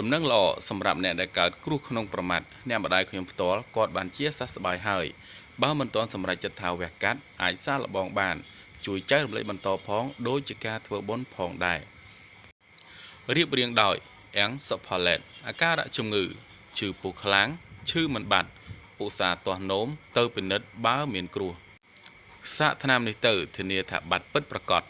ដំណឹងល្អសម្រាប់អ្នកដែលកើតគ្រោះក្នុងប្រមាថអ្នកម្ដាយខ្ញុំផ្ទាល់គាត់បានជាសះស្បើយហើយបើមិនទាន់សម្រេចចិត្តថាវះកាត់អាចសាកល្បងបានជួយចែករំលែកបន្តផងដូចជាការធ្វើបុណ្យផងដែររៀបរៀងដោយអាំងសុផាឡេតអាការៈជំងឺឈឺពុះខ្លាំងឈឺមិនបាត់ឧស្សាហ៍ទាស់នោមទៅពិនិត្យបើមានគ្រោះសាកថ្នាំនេះទៅធានាថាបាត់ពិតប្រាកដ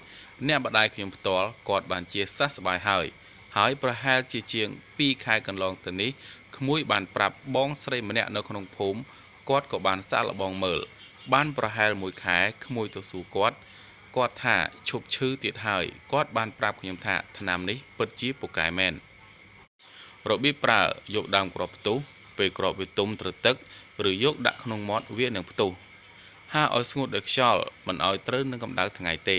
អ្នកម្ដាយខ្ញុំផ្ទាល់គាត់បានជាសះស្បើយហើយប្រហែលជាង2 ខែកន្លងទៅនេះក្មួយបានប្រាប់បងស្រីម្នាក់នៅក្នុងភូមិគាត់ក៏បានសាកល្បងមើលបានប្រហែល1 ខែក្មួយទៅសួរគាត់ថាឈប់ឈឺទៀតហើយគាត់បានប្រាប់ខ្ញុំថាថ្នាំនេះពិតជាពូកែមែនរបៀបប្រើយកដើមគ្រាប់ផ្ទុះពេលគ្រាប់វាទុំត្រទឹក ឬយកដាក់ក្នុងមាត់វានឹងផ្ទុះហាឲ្យស្ងួតដោយខ្យល់មិនឲ្យត្រូវនឹងកម្ដៅថ្ងៃទេ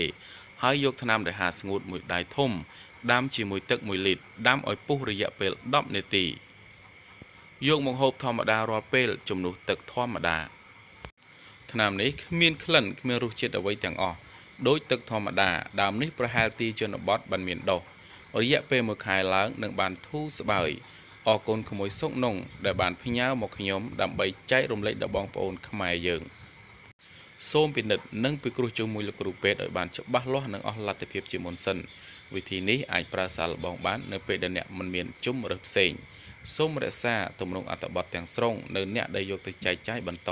ហើយយកថ្នាំដែលហាស្ងួតមួយដៃធំដាំជាមួយទឹក1 លីត្រដាំឲ្យពុះរយៈពេល10 នាទីយកមកហូបធម្មតារាល់ពេលជំនួសទឹកធម្មតាថ្នាំនេះគ្មានក្លិនគ្មានរសជាតិអ្វីទាំងអស់ដោយទឹកធម្មតាដើមនេះប្រហែលទីជនបទបានមានដុះរយៈពេល1 ខែឡើងនឹងបានធូរស្បើយអរគុណក្មួយសុកនងដែលបានផ្ញើមកខ្ញុំដើម្បីចែករំលែកដល់បងប្អូនខ្មែរយើងសូមពិនិត្យនិងពិគ្រោះជាមួយលោកគ្រូពេទ្យឲ្យបានច្បាស់លាស់និងអស់លទ្ធភាពជាមុនសិនវិធីនេះអាចប្រើសាកល្បងបាននៅពេលដែលអ្នកមិនមានជំរើសផ្សេងសូមរក្សាទម្រង់អត្ថបទទាំងស្រុងនៅអ្នកដែលយកទៅចែកចាយបន្ត